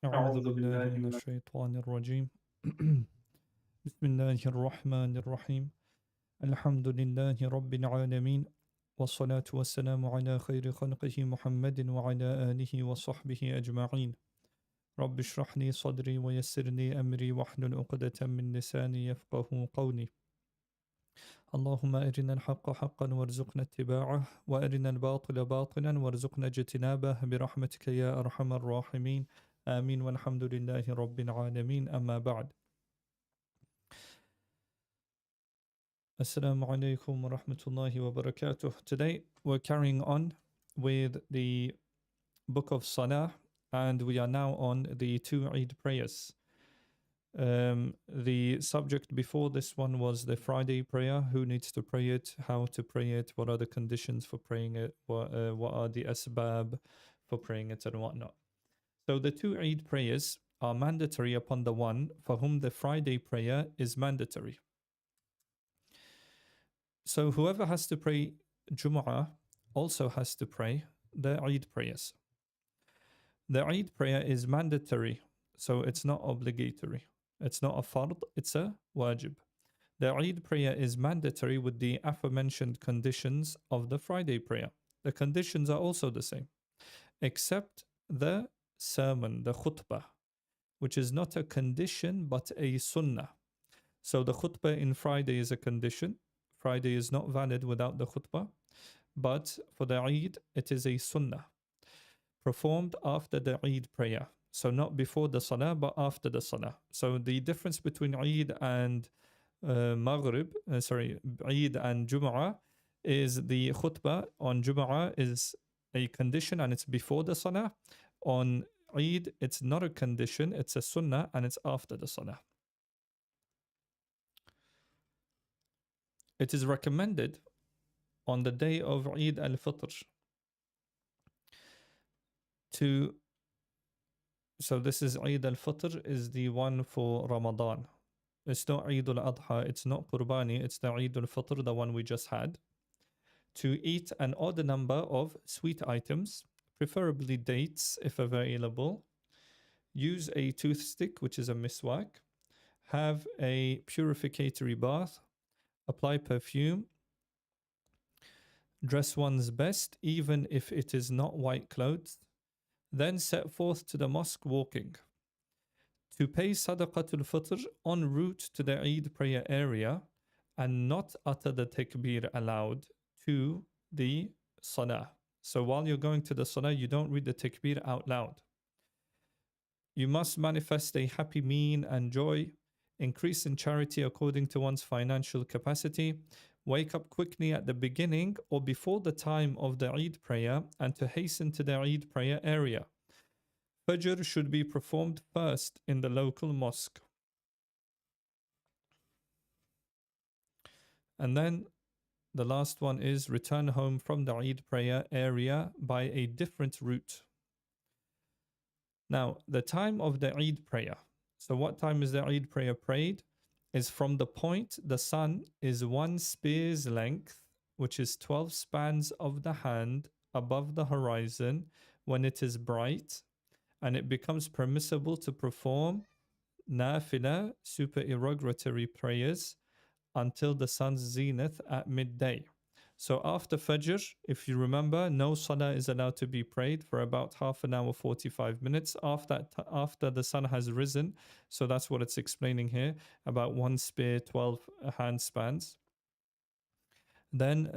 أعوذ أعوذ بالله بالله من من الشيطان الرجيم بسم الله الرحمن الرحيم الحمد لله رب العالمين والصلاة والسلام على خير خلقه محمد وعلى آله وصحبه أجمعين رب اشرح لي صدري ويسر لي أمري واحلل عقدة من لساني يفقه قولي اللهم أرنا الحق حقا وارزقنا اتباعه وأرنا الباطل باطلا وارزقنا اجتنابه برحمتك يا أرحم الراحمين آمين والحمد لله رب العالمين أما بعد Assalamu alaikum wa rahmatullahi wa barakatuh. Today we're carrying on with the book of Salah and we are now on the two Eid prayers. The subject before this one was the Friday prayer. Who needs to pray it? How to pray it? What are the conditions for praying it? What are the asbab for praying it and whatnot? So the two Eid prayers are mandatory upon the one for whom the Friday prayer is mandatory. So whoever has to pray Jumu'ah also has to pray the Eid prayers. The Eid prayer is mandatory, so it's not obligatory. It's not a fard, it's a wajib. The Eid prayer is mandatory with the aforementioned conditions of the Friday prayer. The conditions are also the same, except the sermon, the khutbah, which is not a condition but a sunnah. So the khutbah in Friday is a condition. Friday is not valid without the khutbah, but for the Eid, it is a sunnah performed after the Eid prayer. So not before the salah, but after the salah. So the difference between Eid and Eid and Jumu'ah is the khutbah on Jumu'ah is a condition and it's before the salah. On Eid, it's not a condition, it's a sunnah and it's after the salah. It is recommended on the day of Eid al-Fitr so this is Eid al-Fitr is the one for Ramadan. It's not Eid al-Adha, it's not Qurbani, it's the Eid al-Fitr, the one we just had. To eat an odd number of sweet items, preferably dates if available. Use a toothstick, which is a miswak. Have a purificatory bath. Apply perfume. Dress one's best, even if it is not white clothes. Then set forth to the mosque walking. To pay Sadaqatul Fitr en route to the Eid prayer area and not utter the takbir aloud to the Salah. So while you're going to the Salah, you don't read the takbir out loud. You must manifest a happy mien and joy, increase in charity according to one's financial capacity, wake up quickly at the beginning or before the time of the Eid prayer and to hasten to the Eid prayer area. Fajr should be performed first in the local mosque. And then the last one is return home from the Eid prayer area by a different route. Now, the time of the Eid prayer. So what time is the Eid prayer prayed? Is from the point the sun is 1 spear's length, which is 12 spans of the hand above the horizon when it is bright, and it becomes permissible to perform nafila, supererogatory prayers, until the sun's zenith at midday. So after Fajr, if you remember, no salah is allowed to be prayed for about half an hour, 45 minutes after the sun has risen. So that's what it's explaining here, about 1 spear, 12 hand spans. Then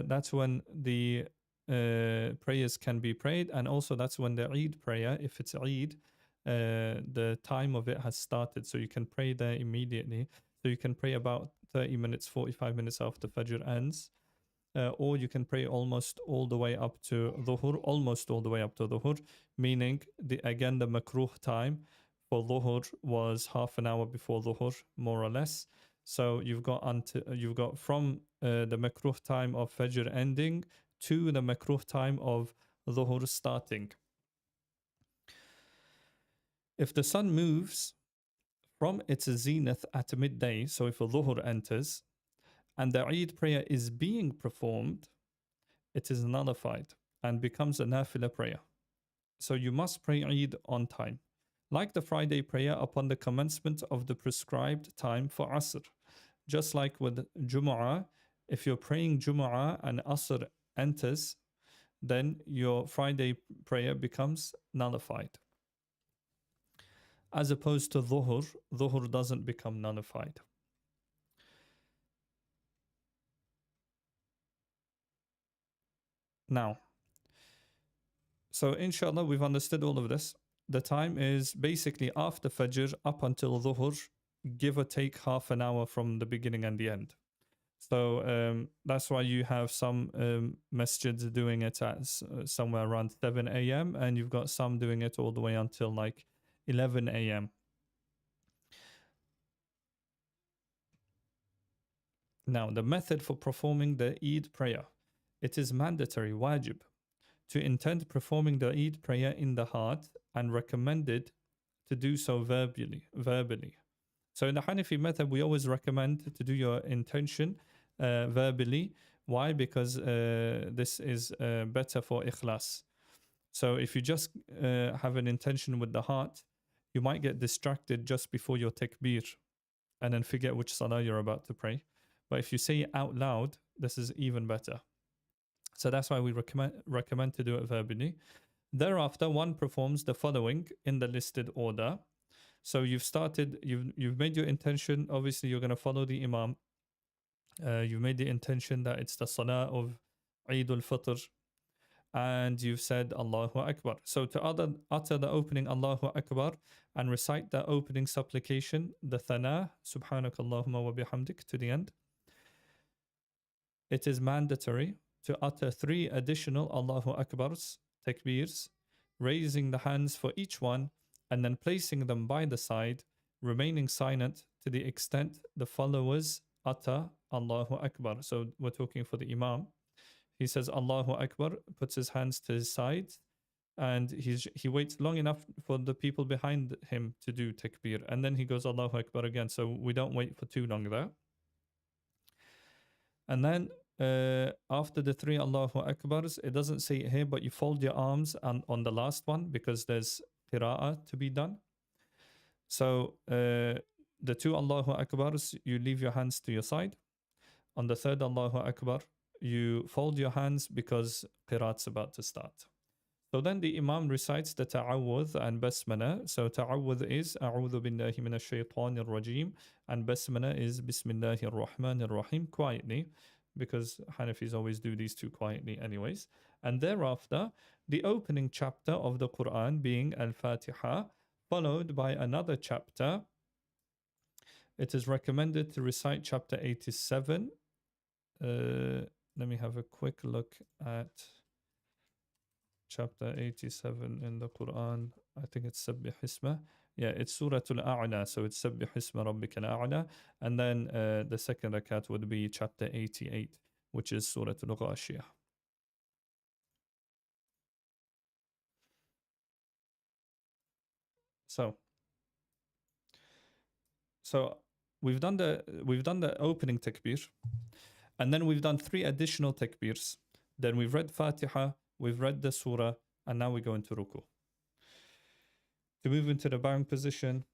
that's when the prayers can be prayed. And also that's when the Eid prayer, if it's Eid, the time of it has started. So you can pray there immediately. So you can pray about 30 minutes, 45 minutes after Fajr ends. Or you can pray almost all the way up to Dhuhr, meaning the makruh time for Dhuhr was half an hour before Dhuhr, more or less. So you've got from the makruh time of Fajr ending to the makruh time of Dhuhr starting. If the sun moves from its zenith at midday, so if a Dhuhr enters, and the Eid prayer is being performed, it is nullified and becomes a nafila prayer. So you must pray Eid on time. like the Friday prayer upon the commencement of the prescribed time for Asr. Just like with Jumu'ah, if you're praying Jumu'ah and Asr enters, then your Friday prayer becomes nullified. As opposed to Dhuhr doesn't become nullified. Now, so inshallah, we've understood all of this. The time is basically after Fajr up until Dhuhr, give or take half an hour from the beginning and the end. So that's why you have some masjids doing it at somewhere around 7 a.m. and you've got some doing it all the way until like 11 a.m. Now, the method for performing the Eid prayer. It is mandatory, wajib, to intend performing the Eid prayer in the heart and recommended to do so verbally. So in the Hanafi method, we always recommend to do your intention verbally. Why? Because this is better for ikhlas. So if you just have an intention with the heart, you might get distracted just before your takbir and then forget which salah you're about to pray. But if you say it out loud, this is even better. So that's why we recommend to do it verbally. Thereafter, one performs the following in the listed order. So you've made your intention. Obviously, you're going to follow the imam. You've made the intention that it's the salah of Eid al-Fitr, and you've said Allahu Akbar. So to utter the opening Allahu Akbar and recite the opening supplication, the thana, Subhanakallahumma wa bihamdik, to the end, it is mandatory to utter 3 additional Allahu Akbars, takbirs, raising the hands for each one, and then placing them by the side, remaining silent to the extent the followers utter Allahu Akbar. So we're talking for the Imam. He says Allahu Akbar, puts his hands to his side, and he waits long enough for the people behind him to do takbir, and then he goes Allahu Akbar again. So we don't wait for too long there. And then after the 3 Allahu Akbars, it doesn't say it here, but you fold your arms on the last one because there's qira'ah to be done. So the 2 Allahu Akbars, you leave your hands to your side. On the 3rd Allahu Akbar, you fold your hands because qira'at's about to start. So then the Imam recites the ta'awudh and basmala. So ta'awudh is A'udhu billahi minash shaytanir rajim, and basmala is Bismillahir Rahmanir Rahim, quietly, because Hanafis always do these 2 quietly anyways. And thereafter, the opening chapter of the Quran being Al-Fatiha, followed by another chapter. It is recommended to recite chapter 87. Let me have a quick look at chapter 87 in the Quran. I think it's Sabbih Hisma. Yeah, it's Surah Al-A'la. So it's Sabbih Hisma Rabbika Al-A'la. And then the second rakat would be chapter 88, which is Surah Al-Ghashiyah. So we've done the opening takbir, and then we've done 3 additional takbirs. Then we've read Fatiha, we've read the surah, and now we go into ruku. To move into the bowing position,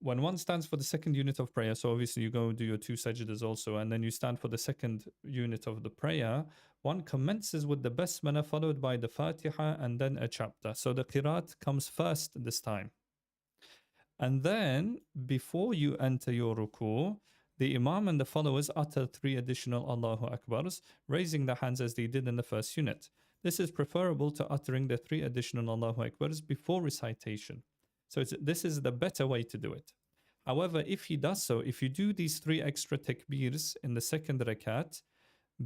when one stands for the second unit of prayer, so obviously you go do your 2 sajdas also, and then you stand for the second unit of the prayer, one commences with the basmala followed by the Fatiha and then a chapter. So the qiraat comes first this time. And then before you enter your ruku, the Imam and the followers utter 3 additional Allahu Akbars, raising the hands as they did in the first unit. This is preferable to uttering the 3 additional Allahu Akbars before recitation. So this is the better way to do it. However, if he does so, if you do these 3 extra takbirs in the second rakat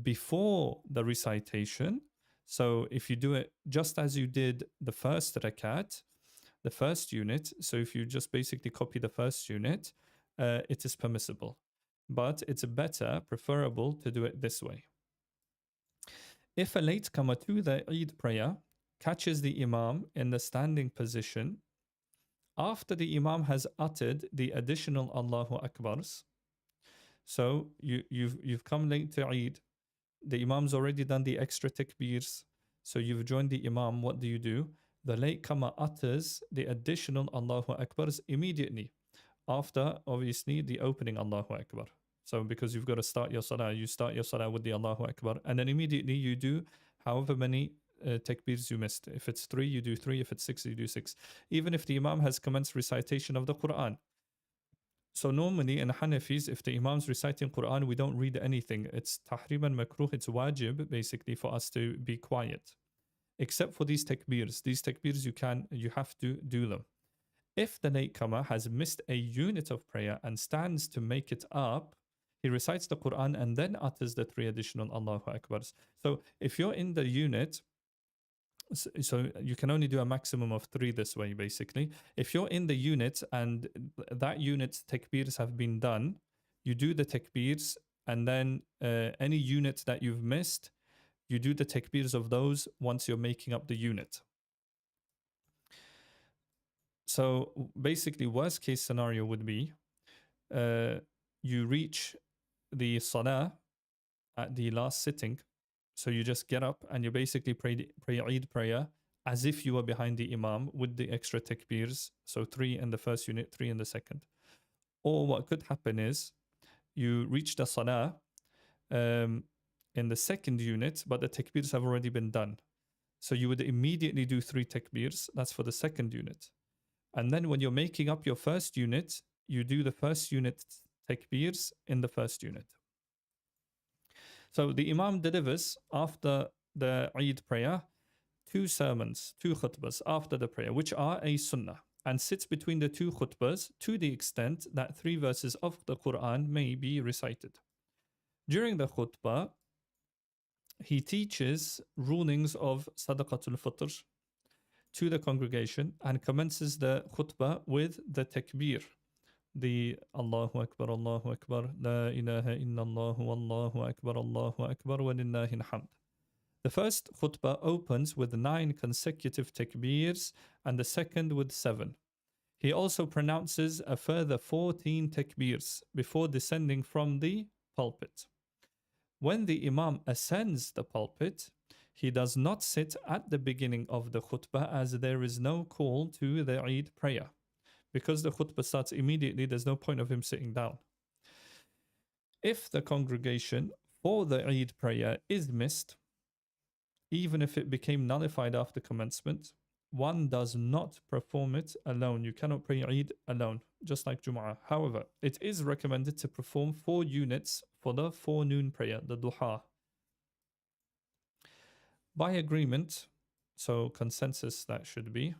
before the recitation, so if you do it just as you did the first rakat, the first unit, so if you just basically copy the first unit, it is permissible. But it's better, preferable to do it this way. If a latecomer to the Eid prayer catches the Imam in the standing position, after the Imam has uttered the additional Allahu Akbars, so you've come late to Eid, the Imam's already done the extra takbirs, so you've joined the Imam, what do? The latecomer utters the additional Allahu Akbars immediately after, obviously, the opening Allahu Akbar. So because you've got to start your salah, you start your salah with the Allahu Akbar, and then immediately you do however many takbirs you missed. If it's 3, you do 3. If it's 6, you do 6. Even if the Imam has commenced recitation of the Quran. So normally in Hanafis, if the Imam's reciting Quran, we don't read anything. It's tahrim and makruh, it's wajib basically for us to be quiet. Except for these takbirs. These takbirs you have to do them. If the latecomer has missed a unit of prayer and stands to make it up, he recites the Quran and then utters the 3 additional Allahu Akbars. So if you're in the unit, so you can only do a maximum of 3 this way, basically. If you're in the unit and that unit's takbirs have been done, you do the takbirs, and then any unit that you've missed, you do the takbirs of those once you're making up the unit. So basically, worst case scenario would be you reach the salah at the last sitting. So you just get up and you basically pray Eid prayer as if you were behind the Imam with the extra takbirs. So 3 in the first unit, 3 in the second. Or what could happen is you reach the salah in the second unit, but the takbirs have already been done. So you would immediately do 3 takbirs. That's for the second unit. And then when you're making up your first unit, you do the first unit takbirs in the first unit. So the Imam delivers after the Eid prayer 2 sermons, 2 khutbahs after the prayer, which are a sunnah, and sits between the 2 khutbahs to the extent that 3 verses of the Quran may be recited. During the khutbah, he teaches rulings of Sadaqatul Fitr to the congregation and commences the khutbah with the takbir, the Allahu Akbar, La ilaha illallah, Allahu Akbar, wa lillahi alhamd. The first khutbah opens with 9 consecutive takbirs and the second with 7. He also pronounces a further 14 takbirs before descending from the pulpit. When the Imam ascends the pulpit, he does not sit at the beginning of the khutbah, as there is no call to the Eid prayer. Because the khutbah starts immediately, there's no point of him sitting down. If the congregation for the Eid prayer is missed, even if it became nullified after commencement, one does not perform it alone. You cannot pray Eid alone, just like Jum'ah. However, it is recommended to perform 4 units for the forenoon prayer, the duha. By agreement, so consensus that should be.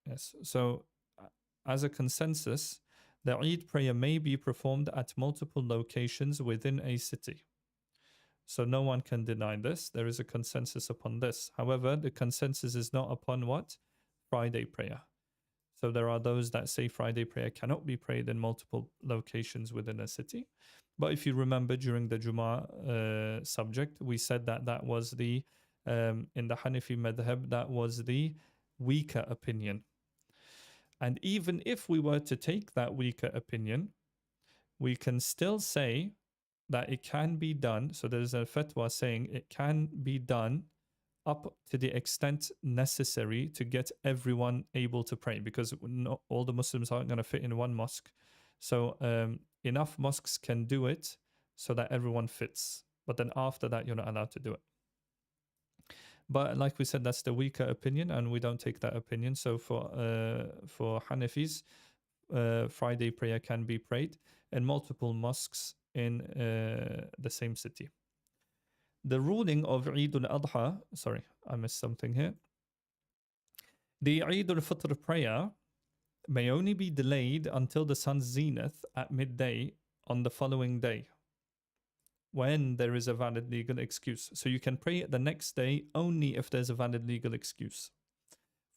Yes, so as a consensus, the Eid prayer may be performed at multiple locations within a city. So no one can deny this. There is a consensus upon this. However, the consensus is not upon what? Friday prayer. So there are those that say Friday prayer cannot be prayed in multiple locations within a city. But if you remember during the Jummah subject, we said that that was the, in the Hanafi madhab, that was the weaker opinion. And even if we were to take that weaker opinion, we can still say that it can be done. So there's a fatwa saying it can be done up to the extent necessary to get everyone able to pray, because not all the Muslims aren't going to fit in one mosque. So enough mosques can do it so that everyone fits. But then after that, you're not allowed to do it. But like we said, that's the weaker opinion, and we don't take that opinion. So for Hanafis, Friday prayer can be prayed in multiple mosques in the same city. The ruling of Eid al-Adha, sorry, I missed something here. The Eid al-Fitr prayer may only be delayed until the sun's zenith at midday on the following day, when there is a valid legal excuse. So you can pray it the next day only if there's a valid legal excuse.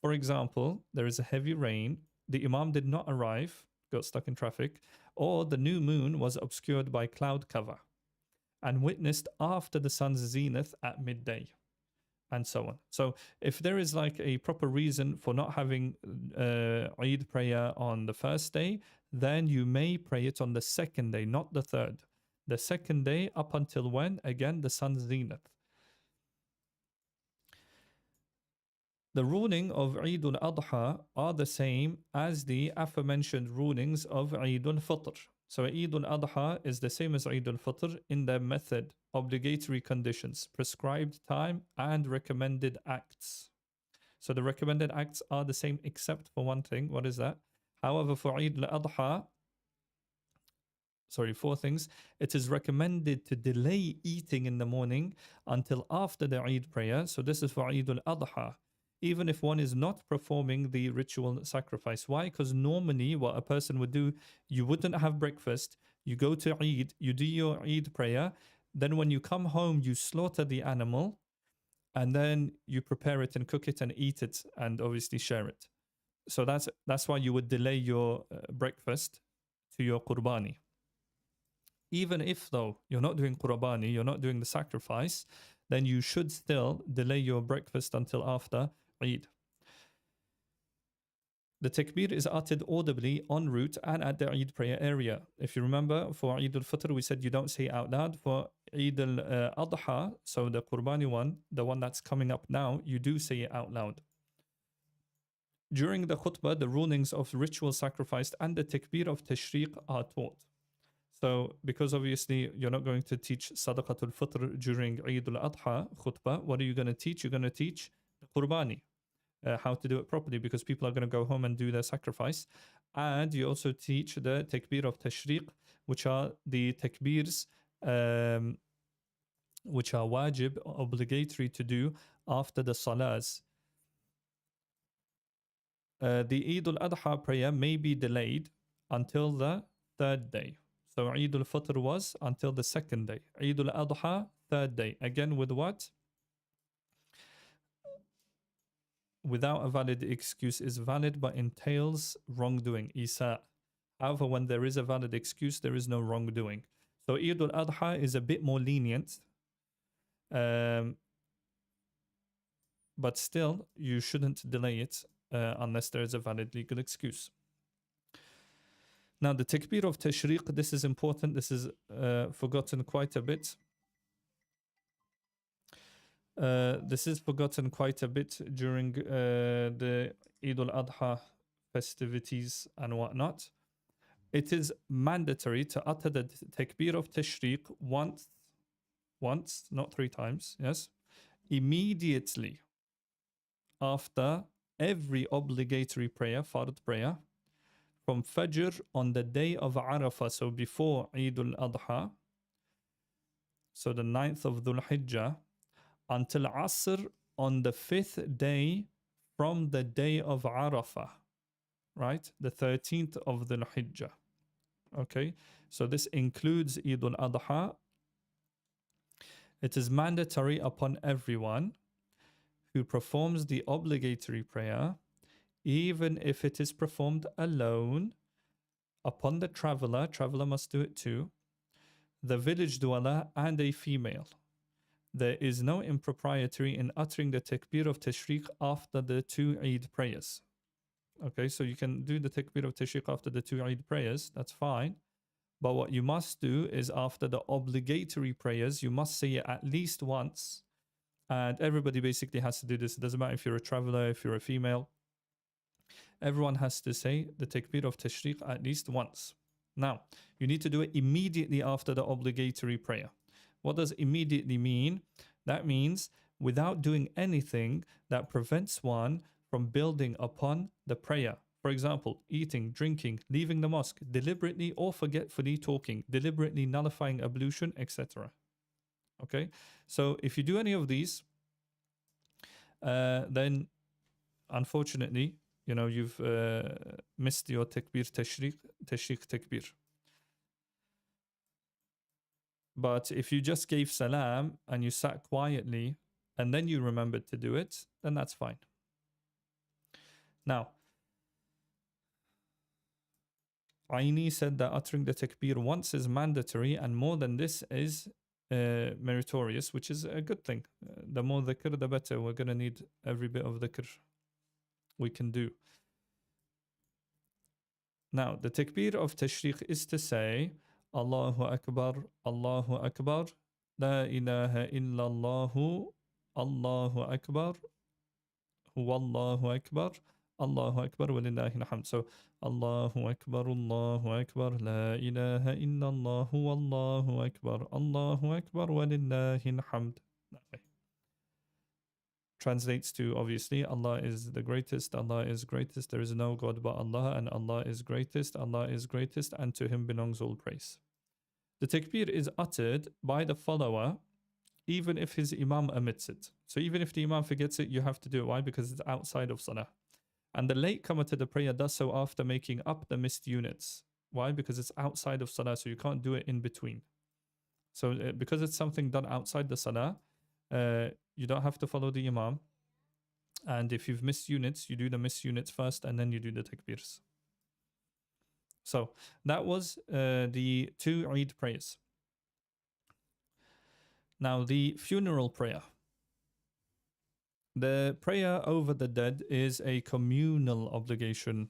For example, there is a heavy rain, the Imam did not arrive, got stuck in traffic, or the new moon was obscured by cloud cover and witnessed after the sun's zenith at midday, and so on. So if there is like a proper reason for not having Eid prayer on the first day, then you may pray it on the second day, not the third. The second day up until when? Again, the sun's zenith. The ruling of Eid al-Adha are the same as the aforementioned rulings of Eid al-Fitr. So Eid al-Adha is the same as Eid al-Fitr in their method, obligatory conditions, prescribed time, and recommended acts. So the recommended acts are the same except for one thing. What is that? However, for Eid al-Adha, four things. It is recommended to delay eating in the morning until after the Eid prayer. So this is for Eid al-Adha, even if one is not performing the ritual sacrifice. Why? Because normally what a person would do, you wouldn't have breakfast, you go to Eid, you do your Eid prayer, then when you come home, you slaughter the animal, and then you prepare it and cook it and eat it and obviously share it. So that's why you would delay your breakfast to your qurbani. Even if though you're not doing qurbani, you're not doing the sacrifice, then you should still delay your breakfast until after Eid. The takbir is uttered audibly en route and at the Eid prayer area. If you remember, for Eid al-Fitr, we said you don't say it out loud. For Eid al-Adha, so the Qurbani one, the one that's coming up now, you do say it out loud. During the khutbah, the rulings of ritual sacrifice and the takbir of tashriq are taught. So, because obviously you're not going to teach Sadaqatul Fitr during Eid al-Adha khutbah, what are you going to teach? You're going to teach the Qurbani. How to do it properly, because people are going to go home and do their sacrifice. And you also teach the takbir of tashriq, which are the takbirs which are wajib, obligatory to do after the salahs. The Eid al-Adha prayer may be delayed until the third day. So Eid al-Fitr was until the second day. Eid al-Adha, third day. Again with what? Without a valid excuse is valid but entails wrongdoing, isa. However, when there is a valid excuse, there is no wrongdoing. So Eid al-Adha is a bit more lenient, but still you shouldn't delay it unless there is a valid legal excuse. Now the takbir of tashriq, this is important, this is forgotten quite a bit. This is forgotten quite a bit during the Eid al-Adha festivities and whatnot. It is mandatory to utter the takbir of tashriq once, not three times, yes, immediately after every obligatory prayer, fard prayer, from Fajr on the day of Arafah, so before Eid al-Adha, so the 9th of Dhul Hijjah, until Asr on the 5th day from the day of Arafah, right? The 13th of Dhul Hijjah. Okay, so this includes Eid al-Adha. It is mandatory upon everyone who performs the obligatory prayer, even if it is performed alone, upon the traveler must do it too, the village dweller, and a female. There is no impropriety in uttering the takbir of tashriq after the two Eid prayers. Okay, so you can do the takbir of tashriq after the two Eid prayers, that's fine. But what you must do is after the obligatory prayers, you must say it at least once. And everybody basically has to do this. It doesn't matter if you're a traveler, if you're a female. Everyone has to say the takbir of tashriq at least once. Now, you need to do it immediately after the obligatory prayer. What does immediately mean? That means without doing anything that prevents one from building upon the prayer. For example, eating, drinking, leaving the mosque, deliberately or forgetfully talking, deliberately nullifying ablution, etc. Okay, so if you do any of these, then unfortunately, you know, you've missed your takbir tashriq takbir. But if you just gave salam and you sat quietly and then you remembered to do it, then that's fine. Now, Aini said that uttering the takbir once is mandatory and more than this is meritorious, which is a good thing. The more dhikr, the better. We're going to need every bit of dhikr we can do. Now, the takbir of tashriq is to say, Allahu Akbar, La ilaha illallah, Allahu Akbar, Huwallahu Akbar, Allahu Akbar, walillahi alhamd. So Allahu Akbar, La ilaha illallah, Allahu Akbar, walillahi alhamd. That way. Translates to, obviously, Allah is the greatest, Allah is greatest, there is no God but Allah, and Allah is greatest, and to Him belongs all praise. The takbir is uttered by the follower even if his imam omits it. So even if the imam forgets it, you have to do it. Why? Because it's outside of salah. And the latecomer to the prayer does so after making up the missed units. Why? Because it's outside of salah, so you can't do it in between. So because it's something done outside the salah, you don't have to follow the imam. And if you've missed units, you do the missed units first, and then you do the takbirs. So that was the 2 Eid prayers. Now the funeral prayer. The prayer over the dead is a communal obligation.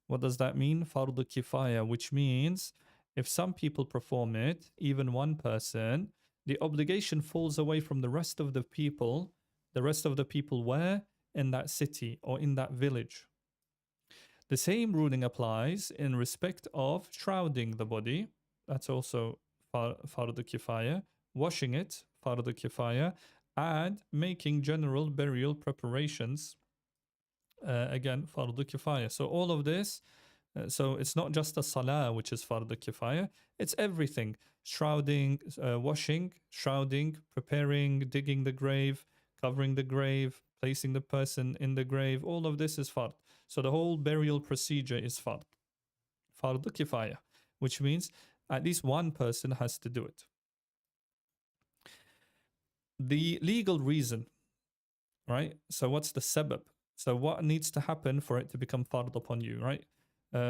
What does that mean? Fard kifaya, which means if some people perform it, even one person, the obligation falls away from the rest of the people. The rest of the people where? In that city or in that village. The same ruling applies in respect of shrouding the body. That's also fard kifaya. Washing it, fard kifaya, and making general burial preparations, again, fard kifaya. So all of this, so it's not just a salah, which is fard kifaya, it's everything. Shrouding, washing, shrouding, preparing, digging the grave, covering the grave, placing the person in the grave, all of this is fard. So the whole burial procedure is fard kifaya, which means at least one person has to do it. The legal reason, right? So what's the sabab? So what needs to happen for it to become fard upon you, right?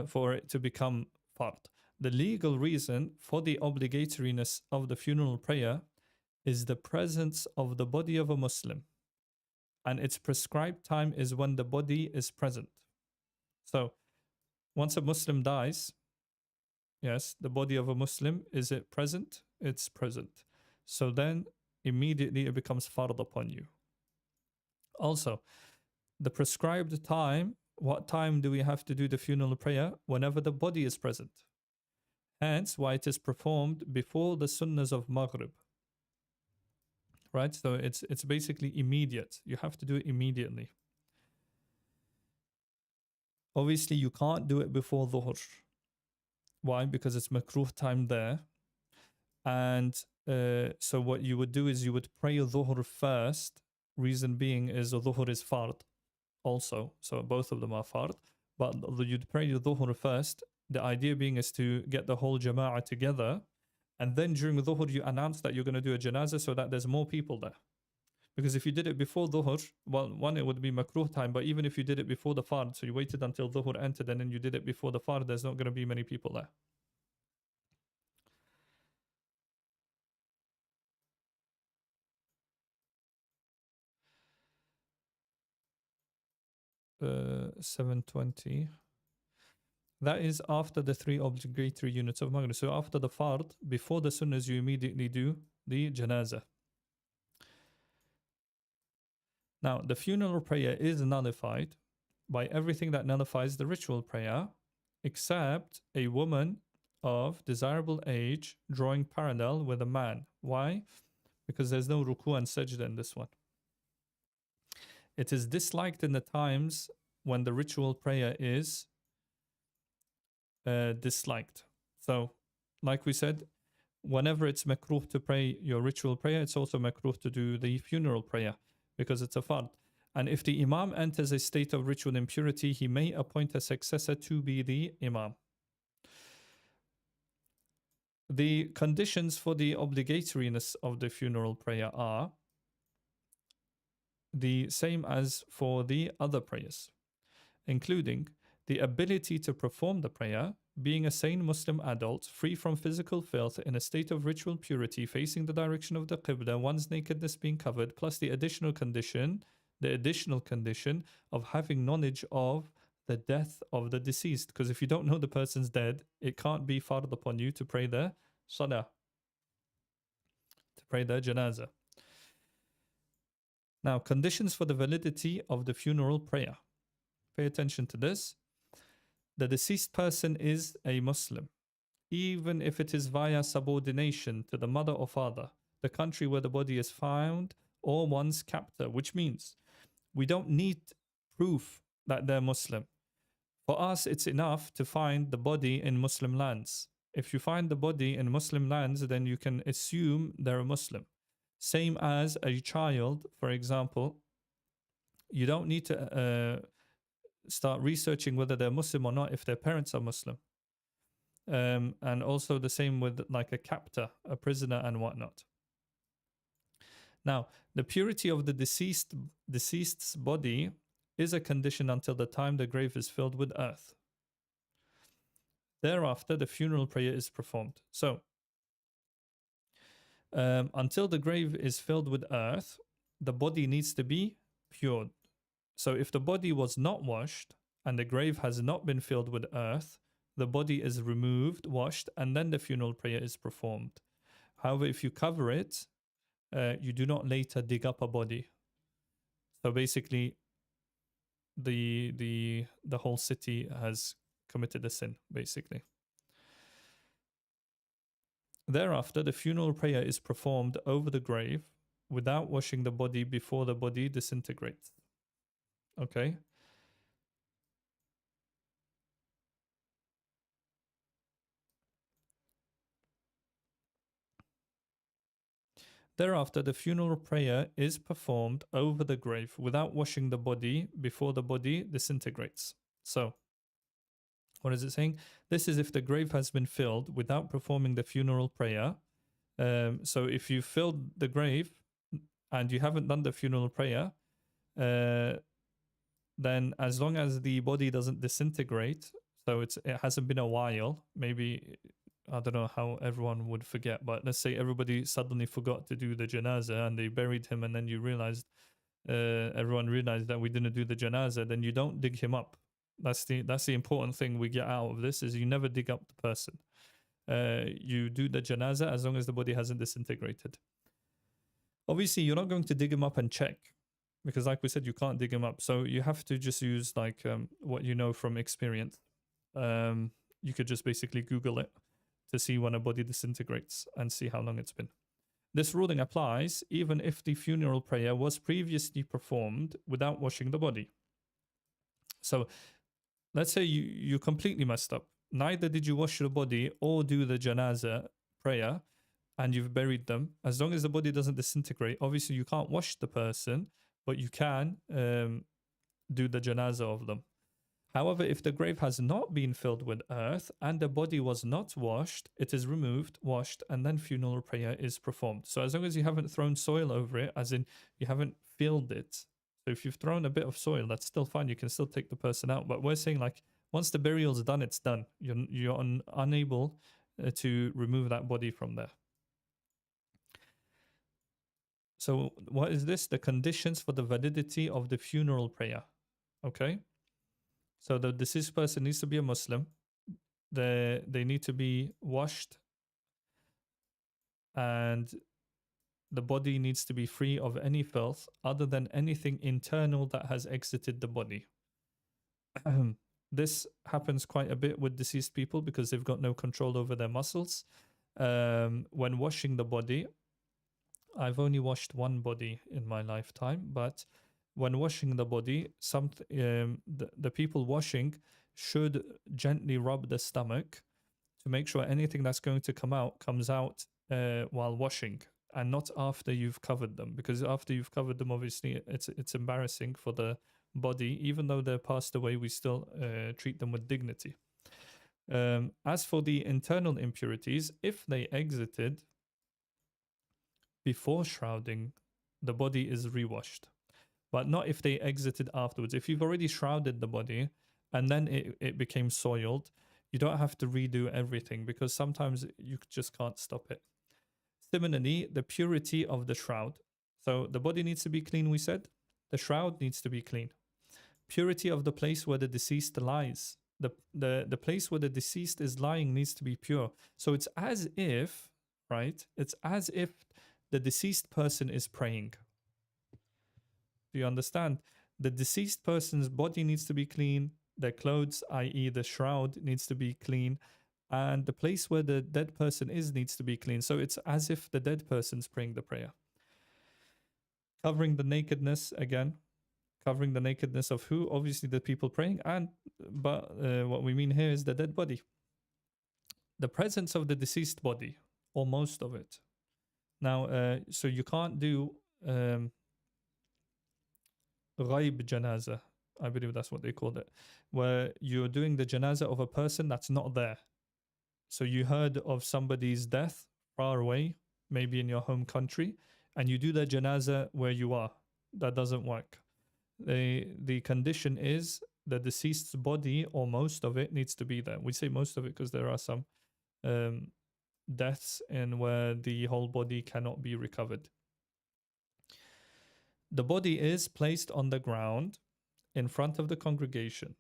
For it to become fard. The legal reason for the obligatoriness of the funeral prayer is the presence of the body of a Muslim. And its prescribed time is when the body is present. So once a Muslim dies, yes, the body of a Muslim, is it present? It's present. So then immediately it becomes fard upon you. Also, the prescribed time, what time do we have to do the funeral prayer? Whenever the body is present. Hence why it is performed before the sunnahs of Maghrib. Right? So it's basically immediate. You have to do it immediately. Obviously, you can't do it before Dhuhr. Why? Because it's makruh time there. And so what you would do is you would pray Dhuhr first. Reason being is Dhuhr is fard also. So both of them are fard. But you'd pray Dhuhr first. The idea being is to get the whole jama'ah together. And then during Dhuhr, you announce that you're going to do a janazah so that there's more people there. Because if you did it before Dhuhr, well, one, it would be makruh time. But even if you did it before the fard, so you waited until Dhuhr entered and then you did it before the fard, there's not going to be many people there. 720. That is after the 3 obligatory units of Maghrib. So after the fard, before the sunnahs, you immediately do the janazah. Now, the funeral prayer is nullified by everything that nullifies the ritual prayer, except a woman of desirable age drawing parallel with a man. Why? Because there's no ruku and sajda in this one. It is disliked in the times when the ritual prayer is disliked. So, like we said, whenever it's makruh to pray your ritual prayer, it's also makruh to do the funeral prayer because it's a fard. And if the imam enters a state of ritual impurity, he may appoint a successor to be the imam. The conditions for the obligatoriness of the funeral prayer are the same as for the other prayers, including the ability to perform the prayer, being a sane Muslim adult, free from physical filth, in a state of ritual purity, facing the direction of the Qibla, one's nakedness being covered, plus the additional condition of having knowledge of the death of the deceased. Because if you don't know the person's dead, it can't be fard upon you to pray the salah, to pray the janazah. Now, conditions for the validity of the funeral prayer. Pay attention to this. The deceased person is a Muslim, even if it is via subordination to the mother or father, the country where the body is found, or one's captor, which means we don't need proof that they're Muslim. For us, it's enough to find the body in Muslim lands. If you find the body in Muslim lands, then you can assume they're a Muslim. Same as a child, for example, you don't need to start researching whether they're Muslim or not if their parents are Muslim. And also the same with like a captor, a prisoner, and whatnot. Now, the purity of the deceased's body is a condition until the time the grave is filled with earth. Thereafter, the funeral prayer is performed. So, until the grave is filled with earth, the body needs to be pure. So, if the body was not washed and the grave has not been filled with earth, the body is removed, washed, and then the funeral prayer is performed. However, if you cover it, you do not later dig up a body. So basically, the whole city has committed a sin, basically. Thereafter, the funeral prayer is performed over the grave without washing the body before the body disintegrates. Okay? Thereafter, the funeral prayer is performed over the grave without washing the body before the body disintegrates. So, what is it saying? This is if the grave has been filled without performing the funeral prayer. So if you filled the grave and you haven't done the funeral prayer, then as long as the body doesn't disintegrate, so it hasn't been a while, maybe, I don't know how everyone would forget, but let's say everybody suddenly forgot to do the janazah and they buried him, and then you realized, everyone realized that we didn't do the janazah, then you don't dig him up. That's the important thing we get out of this, is you never dig up the person. You do the janazah as long as the body hasn't disintegrated. Obviously, you're not going to dig him up and check, because like we said, you can't dig him up. So you have to just use like what you know from experience. You could just basically Google it to see when a body disintegrates and see how long it's been. This ruling applies even if the funeral prayer was previously performed without washing the body. So let's say you completely messed up. Neither did you wash the body or do the janazah prayer, and you've buried them. As long as the body doesn't disintegrate, obviously you can't wash the person, but you can do the janazah of them. However, if the grave has not been filled with earth and the body was not washed, it is removed, washed, and then funeral prayer is performed. So as long as you haven't thrown soil over it, as in you haven't filled it. So if you've thrown a bit of soil, that's still fine. You can still take the person out. But we're saying like once the burial's done, it's done. You're unable to remove that body from there. So what is this? The conditions for the validity of the funeral prayer. Okay. So the deceased person needs to be a Muslim. They need to be washed, and the body needs to be free of any filth other than anything internal that has exited the body. This happens quite a bit with deceased people because they've got no control over their muscles. When washing the body, I've only washed one body in my lifetime, but when washing the body, the people washing should gently rub the stomach to make sure anything that's going to come out comes out while washing, and not after you've covered them, because after you've covered them, obviously it's embarrassing for the body. Even though they're passed away, we still treat them with dignity. As for the internal impurities, if they exited before shrouding, the body is rewashed, but not if they exited afterwards. If you've already shrouded the body and then it became soiled, you don't have to redo everything, because sometimes you just can't stop it. Similarly, the purity of the shroud. So the body needs to be clean, we said. The shroud needs to be clean. Purity of the place where the deceased lies. The place where the deceased is lying needs to be pure. So it's as if, right? It's as if the deceased person is praying. Do you understand? The deceased person's body needs to be clean, their clothes, i.e., the shroud, needs to be clean, and the place where the dead person is needs to be clean. So it's as if the dead person's praying the prayer. Covering the nakedness again, covering the nakedness of who? Obviously, the people praying, but what we mean here is the dead body. The presence of the deceased body, or most of it. Now, so you can't do ghaib janaza. I believe that's what they called it, where you're doing the janaza of a person that's not there. So you heard of somebody's death far away, maybe in your home country, and you do the janaza where you are. That doesn't work. The condition is the deceased's body, or most of it, needs to be there. We say most of it because there are some deaths in where the whole body cannot be recovered. The body is placed on the ground in front of the congregation.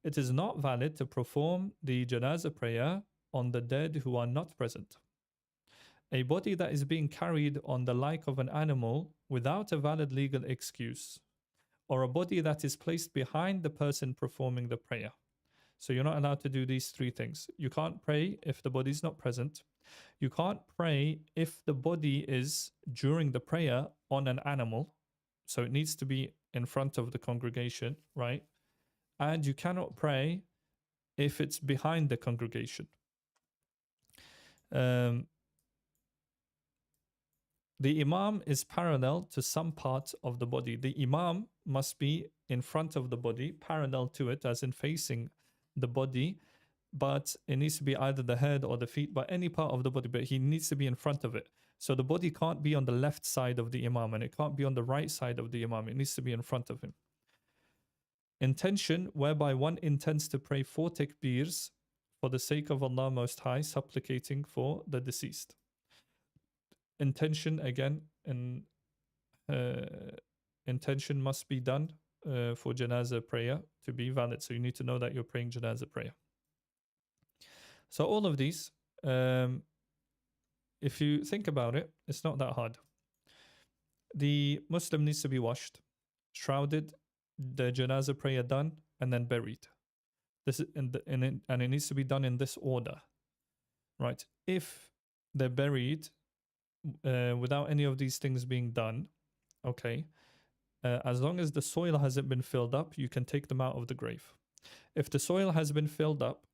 It is not valid to perform the janazah prayer on the dead who are not present. A body that is being carried on the like of an animal without a valid legal excuse, or a body that is placed behind the person performing the prayer. So you're not allowed to do these three things. You can't pray if the body is not present. You can't pray if the body is, during the prayer, on an animal. So it needs to be in front of the congregation, right? And you cannot pray if it's behind the congregation. The imam is parallel to some part of the body. The imam must be in front of the body, parallel to it, as in facing the body, but it needs to be either the head or the feet, but any part of the body, but he needs to be in front of it. So the body can't be on the left side of the imam, and it can't be on the right side of the imam. It needs to be in front of him. Intention, whereby one intends to pray 4 takbirs for the sake of Allah Most High, supplicating for the deceased. Intention, again, and intention must be done for janazah prayer to be valid. So you need to know that you're praying janazah prayer. So all of these, if you think about it, it's not that hard. The Muslim needs to be washed, shrouded, the janazah prayer done, and then buried. This is and it needs to be done in this order, right? If they're buried without any of these things being done, okay, as long as the soil hasn't been filled up, you can take them out of the grave. If the soil has been filled up,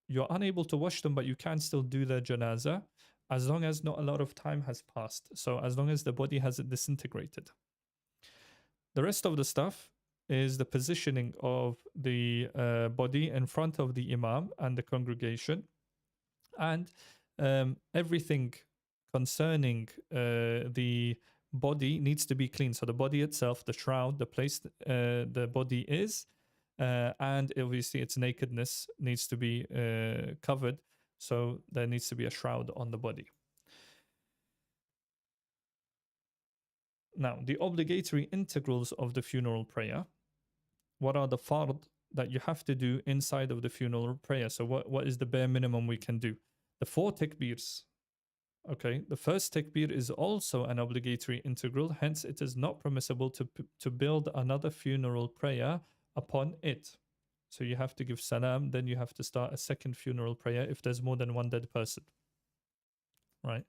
you're unable to wash them, but you can still do the janazah as long as not a lot of time has passed. So as long as the body hasn't disintegrated. The rest of the stuff is the positioning of the body in front of the imam and the congregation, and everything concerning the body needs to be clean. So the body itself, the shroud, the place the body is, and obviously its nakedness needs to be covered. So there needs to be a shroud on the body. Now, the obligatory integrals of the funeral prayer. What are the fard that you have to do inside of the funeral prayer? So what is the bare minimum we can do? The 4 takbirs. Okay, the first takbir is also an obligatory integral, hence it is not permissible to build another funeral prayer upon it. So you have to give salam, then you have to start a second funeral prayer if there's more than one dead person, right?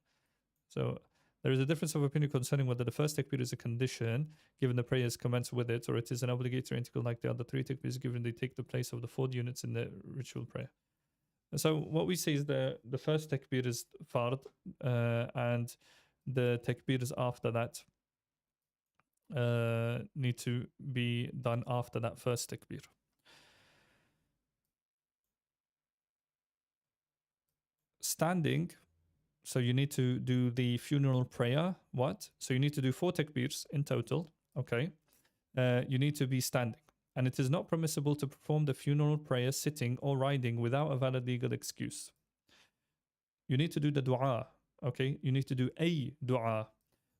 So there is a difference of opinion concerning whether the first takbir is a condition, given the prayers commence with it, or it is an obligatory integral like the other 3 takbirs, given they take the place of the 4 units in the ritual prayer. So what we say is the first takbir is fard, and the takbirs after that need to be done after that first takbir. Standing, so you need to do the funeral prayer. What? So you need to do 4 takbirs in total. Okay. You need to be standing. And it is not permissible to perform the funeral prayer sitting or riding without a valid legal excuse. You need to do the dua, okay? You need to do a dua.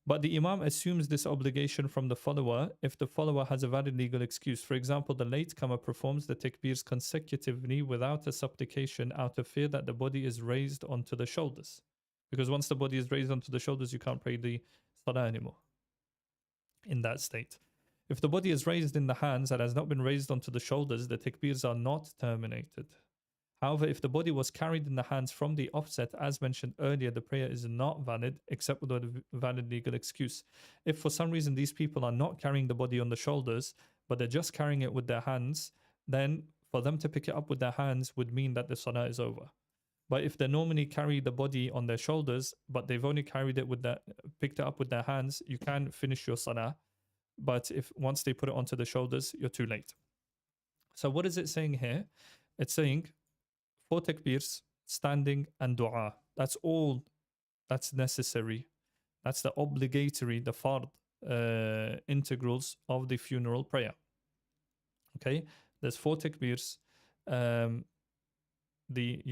But the imam assumes this obligation from the follower if the follower has a valid legal excuse. For example, the latecomer performs the takbirs consecutively without a supplication out of fear that the body is raised onto the shoulders. Because once the body is raised onto the shoulders, you can't pray the salah anymore in that state. If the body is raised in the hands and has not been raised onto the shoulders, the takbirs are not terminated. However, if the body was carried in the hands from the offset, as mentioned earlier, the prayer is not valid except with a valid legal excuse. If for some reason these people are not carrying the body on the shoulders, but they're just carrying it with their hands, then for them to pick it up with their hands would mean that the salah is over. But if they normally carry the body on their shoulders, but they've only carried it with that, picked it up with their hands, you can finish your salah. But if once they put it onto the shoulders, you're too late. So what is it saying here? It's saying 4 takbirs, standing and dua. That's all that's necessary. That's the obligatory, the fard integrals of the funeral prayer. Okay, there's 4 takbirs. You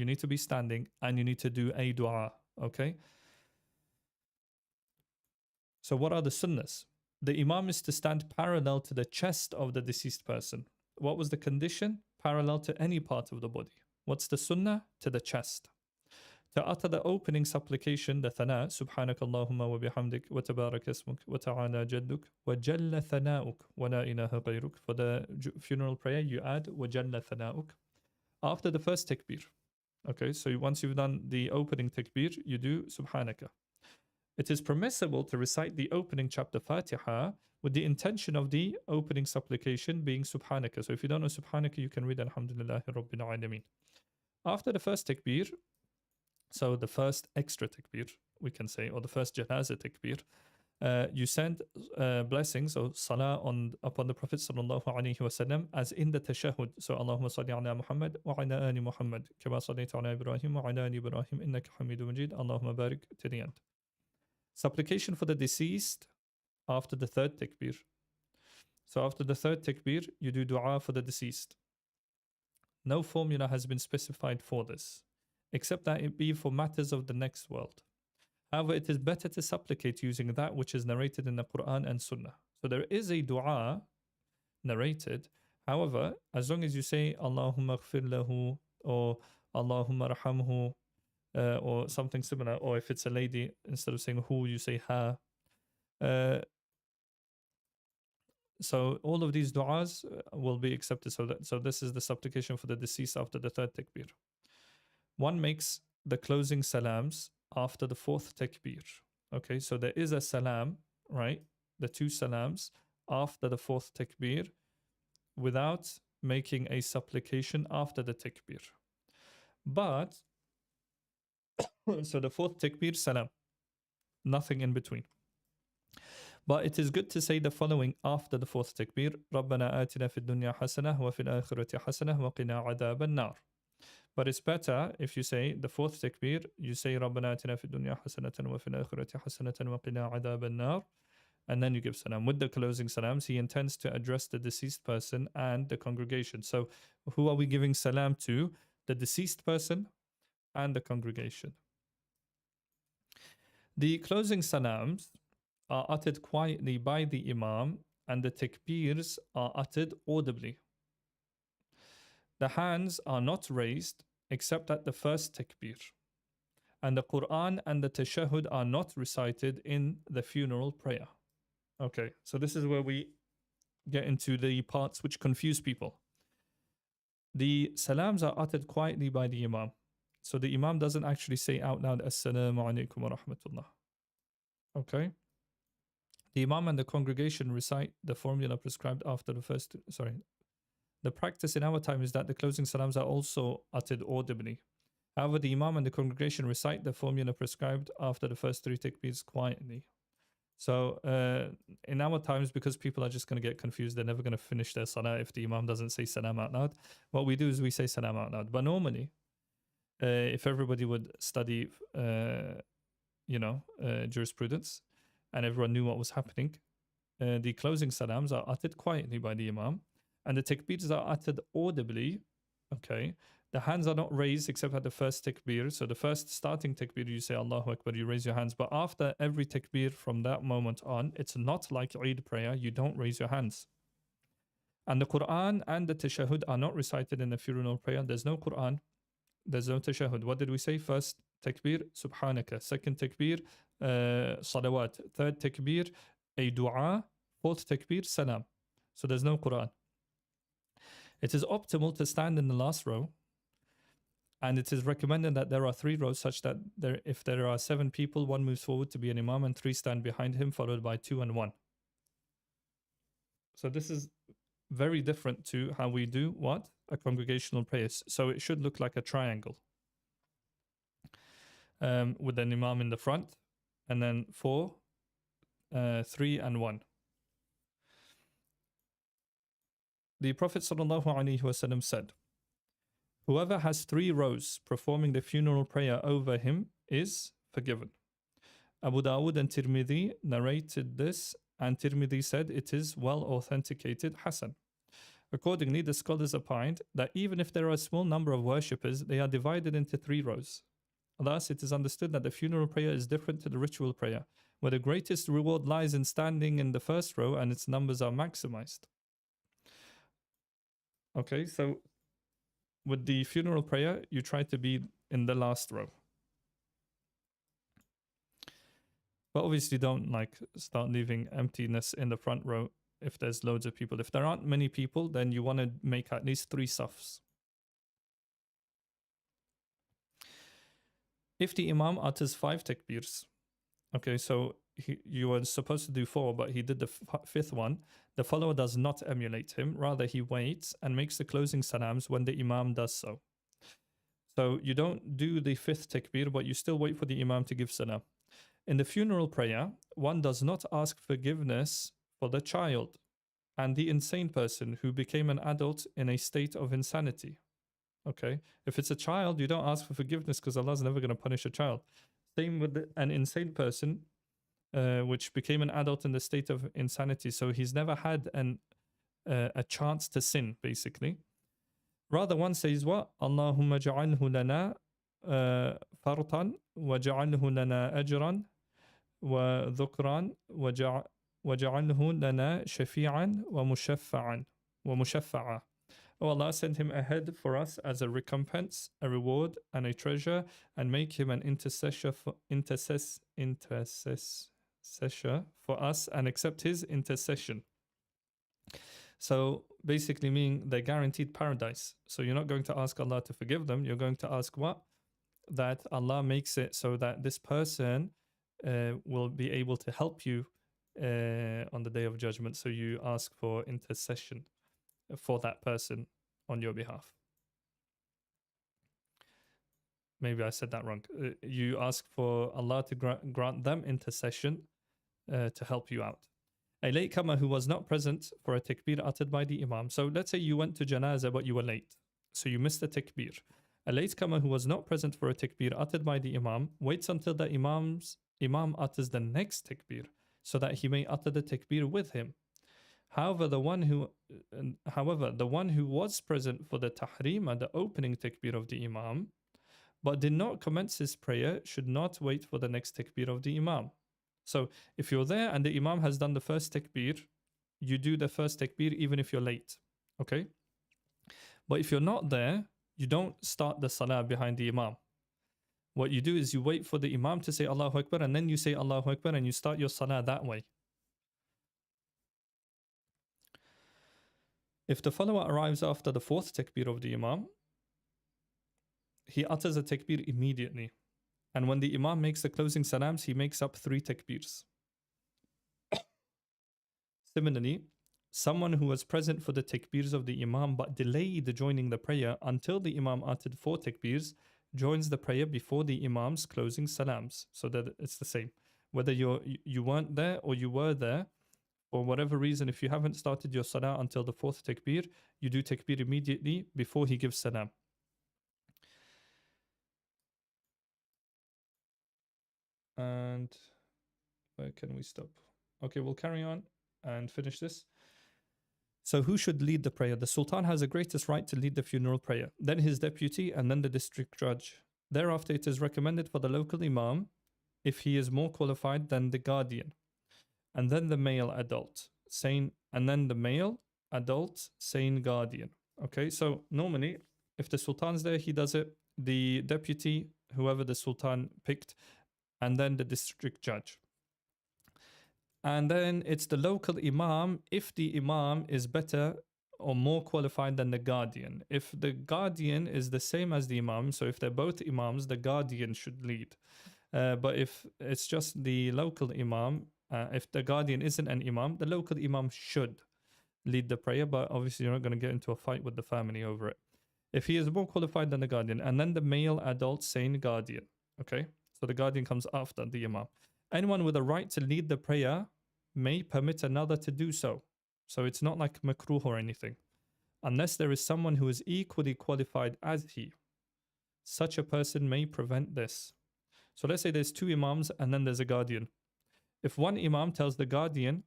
need to be standing and you need to do a dua. Okay. So what are the sunnahs? The imam is to stand parallel to the chest of the deceased person. What was the condition? Parallel to any part of the body. What's the sunnah? To the chest. To utter the opening supplication, the thana, Subhanaka Allahumma wa bihamdik, wa tabarak ismuk, wa ta'ala jadduk, wa jalla thana'uk, wa la ilaha ghayruk. For the funeral prayer, you add wa jalla thana'uk after the first takbir. Okay, so once you've done the opening takbir, you do Subhanaka. It is permissible to recite the opening chapter Fatiha with the intention of the opening supplication being Subhanaka. So if you don't know Subhanaka, you can read Alhamdulillahi Rabbil Alameen. After the first takbir, so the first extra takbir, we can say, or the first janaza takbir, you send blessings or salah upon the Prophet sallallahu alaihi wasallam as in the tashahhud. So Allahumma salli ala Muhammad wa ala ali Muhammad kama sallaita ala Ibrahim wa ala ali Ibrahim innaka Hamidum Majid. Allahumma barik to the end. Supplication for the deceased after the third takbir. So after the third takbir, you do dua for the deceased. No formula has been specified for this, except that it be for matters of the next world. However, it is better to supplicate using that which is narrated in the Quran and Sunnah. So there is a dua narrated. However, as long as you say Allahumma ghfir lahu or Allahumma rahamhu or something similar, or if it's a lady, instead of saying who, you say ha. So all of these du'as will be accepted. So this is the supplication for the deceased after the third takbir. One makes the closing salams after the fourth takbir. Okay, so there is a salam, right? The 2 salams after the fourth takbir without making a supplication after the takbir. But, so the fourth takbir, salam. Nothing in between. But it is good to say the following after the fourth takbir. رَبَّنَا آتِنَا فِي الدُّنْيَا حَسَنَةً وَفِي الْآخِرَةِ حَسَنَةً وَقِنَا عَذَابَ النَّارِ. But it's better if you say the fourth takbir, you say رَبَّنَا آتِنَا فِي الدُّنْيا حَسَنَةً وَفِي الْآخِرَةِ حَسَنَةً وَقِنَا عَذَابَ النَّارِ. And then you give salam. With the closing salams, he intends to address the deceased person and the congregation. So who are we giving salam to? The deceased person and the congregation. The closing salams are uttered quietly by the imam and the takbirs are uttered audibly. The hands are not raised except at the first takbir. And the Quran and the tashahhud are not recited in the funeral prayer. Okay, so this is where we get into the parts which confuse people. The salams are uttered quietly by the imam. So the imam doesn't actually say out loud, Assalamu alaikum wa rahmatullah. Okay? The imam and the congregation recite the formula prescribed after the first, the practice in our time is that the closing salams are also uttered audibly. However, the imam and the congregation recite the formula prescribed after the first 3 takbirs quietly. So in our times, because people are just going to get confused, they're never going to finish their salah if the imam doesn't say salam out loud. What we do is we say salam out loud. But normally, if everybody would study, jurisprudence, and everyone knew what was happening, the closing salams are uttered quietly by the imam, and the takbirs are uttered audibly. Okay, the hands are not raised except at the first takbir. So the first starting takbir, you say Allahu Akbar, you raise your hands. But after every takbir from that moment on, it's not like Eid prayer. You don't raise your hands. And the Quran and the tashahhud are not recited in the funeral prayer. There's no Quran. There's no tashahhud. What did we say? First takbir, subhanaka. Second takbir, salawat. Third takbir, a dua. Fourth takbir, salam. So there's no Quran. It is optimal to stand in the last row, and it is recommended that there are 3 rows such that if there are 7 people, 1 moves forward to be an imam and 3 stand behind him, followed by 2 and 1. So this is very different to how we do what? A congregational prayer. So it should look like a triangle with an imam in the front, and then 4, 3 and 1. The Prophet ﷺ said, whoever has 3 rows performing the funeral prayer over him is forgiven. Abu Dawud and Tirmidhi narrated this, and Tirmidhi said it is well authenticated Hasan. Accordingly, the scholars opined that even if there are a small number of worshippers, they are divided into 3 rows. Thus, it is understood that the funeral prayer is different to the ritual prayer, where the greatest reward lies in standing in the first row and its numbers are maximized. Okay, so with the funeral prayer, you try to be in the last row. But obviously don't start leaving emptiness in the front row if there's loads of people. If there aren't many people, then you want to make at least 3 safs. If the imam utters 5 takbirs, okay, so you were supposed to do 4, but he did the 5th one, the follower does not emulate him. Rather, he waits and makes the closing salams when the imam does so. So you don't do the 5th takbir, but you still wait for the imam to give salam. In the funeral prayer, one does not ask forgiveness for the child and the insane person who became an adult in a state of insanity. Okay, if it's a child, you don't ask for forgiveness because Allah's never going to punish a child. Same with an insane person, which became an adult in the state of insanity. So he's never had a chance to sin, basically. Rather, one says what? Allahumma ja'alhu lana fartan wa ja'alhu lana ajran wa dhukran wa ja'alhu lana shafi'an wa mushaffa'a. Oh Allah, send him ahead for us as a recompense, a reward, and a treasure, and make him an intercessor for us, and accept his intercession. So basically meaning they're guaranteed paradise. So you're not going to ask Allah to forgive them. You're going to ask what? That Allah makes it so that this person will be able to help you on the day of judgment. So you ask for intercession for that person on your behalf. Maybe I said that wrong. You ask for Allah to grant them intercession to help you out. A latecomer who was not present for a takbir uttered by the imam. So let's say you went to janazah but you were late. So you missed the takbir. A latecomer who was not present for a takbir uttered by the imam waits until the imam utters the next takbir so that he may utter the takbir with him. However, the one who was present for the tahrima, the opening takbir of the imam, but did not commence his prayer, should not wait for the next takbir of the imam. So if you're there and the imam has done the first takbir, you do the first takbir even if you're late. Okay? But if you're not there, you don't start the salah behind the imam. What you do is you wait for the imam to say Allahu Akbar, and then you say Allahu Akbar and you start your salah that way. If the follower arrives after the 4th takbir of the imam, he utters a takbir immediately. And when the imam makes the closing salams, he makes up 3 takbirs. Similarly, someone who was present for the takbirs of the imam but delayed joining the prayer until the imam uttered 4 takbirs joins the prayer before the imam's closing salams. So that it's the same. Whether you weren't there or you were there, for whatever reason, if you haven't started your salah until the 4th takbir, you do takbir immediately before he gives salam. And where can we stop? Okay, we'll carry on and finish this. So who should lead the prayer? The Sultan has the greatest right to lead the funeral prayer, then his deputy, and then the district judge. Thereafter, it is recommended for the local imam, if he is more qualified than the guardian, and then the male adult, sane guardian. Okay, so normally, if the Sultan's there, he does it, the deputy, whoever the Sultan picked, and then the district judge. And then it's the local imam if the imam is better or more qualified than the guardian. If the guardian is the same as the imam, so if they're both imams, the guardian should lead. But if it's just the local imam, if the guardian isn't an imam, the local imam should lead the prayer. But obviously, you're not going to get into a fight with the family over it. If he is more qualified than the guardian, and then the male adult sane guardian, okay? So the guardian comes after the imam. Anyone with a right to lead the prayer may permit another to do so. So it's not like makruh or anything. Unless there is someone who is equally qualified as he, such a person may prevent this. So let's say there's two imams and then there's a guardian. If one imam tells the guardian,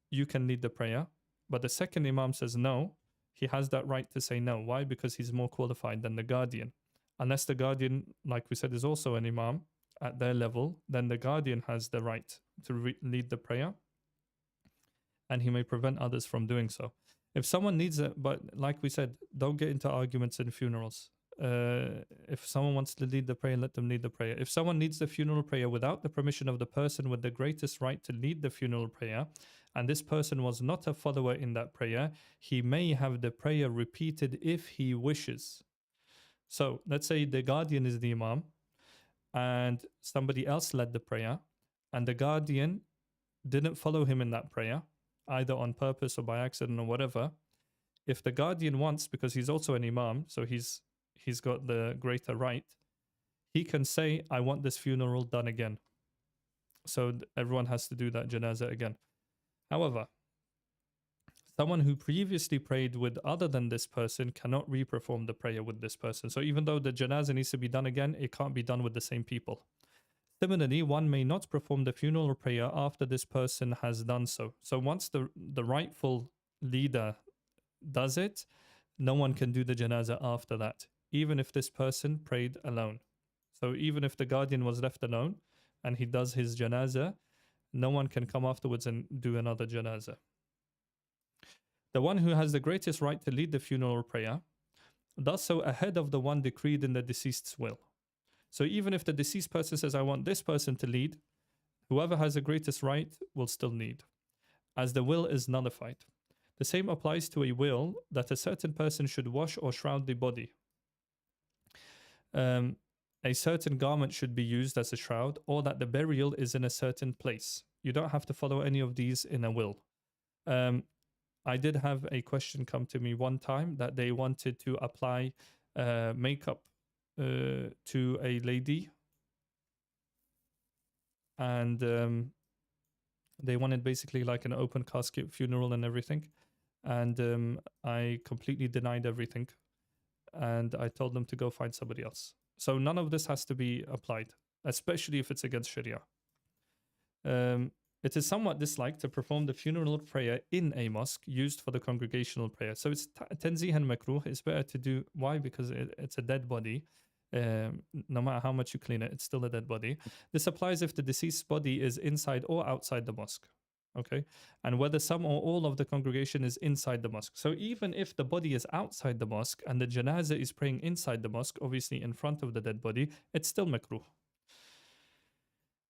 you can lead the prayer, but the second imam says no, he has that right to say no. Why? Because he's more qualified than the guardian. Unless the guardian, like we said, is also an imam at their level, then the guardian has the right to lead the prayer, and he may prevent others from doing so. If someone needs it, but like we said, don't get into arguments in funerals. If someone wants to lead the prayer, let them lead the prayer. If someone needs the funeral prayer without the permission of the person with the greatest right to lead the funeral prayer, and this person was not a follower in that prayer, he may have the prayer repeated if he wishes. So let's say the guardian is the imam and somebody else led the prayer, and the guardian didn't follow him in that prayer, either on purpose or by accident or whatever. If the guardian wants, because he's also an imam, so he's got the greater right, he can say, I want this funeral done again. So everyone has to do that janazah again. However, someone who previously prayed with other than this person cannot re-perform the prayer with this person. So even though the janazah needs to be done again, it can't be done with the same people. Similarly, one may not perform the funeral prayer after this person has done so. So once the rightful leader does it, no one can do the janazah after that, even if this person prayed alone. So even if the guardian was left alone and he does his janazah, no one can come afterwards and do another janazah. The one who has the greatest right to lead the funeral prayer does so ahead of the one decreed in the deceased's will. So even if the deceased person says, I want this person to lead, whoever has the greatest right will still lead, as the will is nullified. The same applies to a will that a certain person should wash or shroud the body. A certain garment should be used as a shroud, or that the burial is in a certain place. You don't have to follow any of these in a will. I did have a question come to me one time that they wanted to apply makeup to a lady, and they wanted basically like an open casket funeral and everything, and I completely denied everything, and I told them to go find somebody else. So none of this has to be applied, especially if it's against Sharia. It is somewhat disliked to perform the funeral prayer in a mosque used for the congregational prayer. So it's tanzih and makruh. It's better to do. Why? Because it's a dead body. No matter how much you clean it, it's still a dead body. This applies if the deceased body is inside or outside the mosque. Okay. And whether some or all of the congregation is inside the mosque. So even if the body is outside the mosque and the janazah is praying inside the mosque, obviously in front of the dead body, it's still makruh.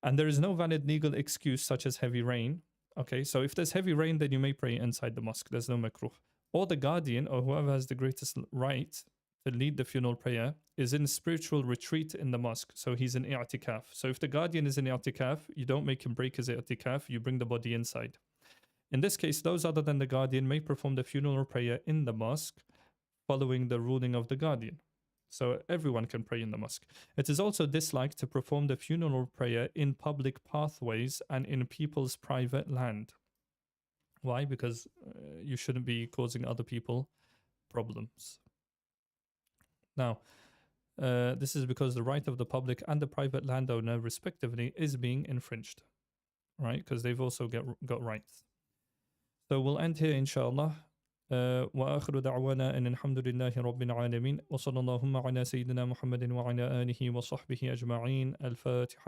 And there is no valid legal excuse such as heavy rain. Okay, so if there's heavy rain, then you may pray inside the mosque. There's no makruh. Or the guardian, or whoever has the greatest right to lead the funeral prayer, is in spiritual retreat in the mosque. So he's in i'tikaf. So if the guardian is in i'tikaf, you don't make him break his i'tikaf, you bring the body inside. In this case, those other than the guardian may perform the funeral prayer in the mosque following the ruling of the guardian. So everyone can pray in the mosque. It is also disliked to perform the funeral prayer in public pathways and in people's private land. Why? Because you shouldn't be causing other people problems. Now, this is because the right of the public and the private landowner, respectively, is being infringed, right? Because they've also got rights. So we'll end here, inshallah. وآخر دعوانا أن الحمد لله رب العالمين وصلى اللهم على سيدنا محمد وعلى آله وصحبه أجمعين. الفاتحة.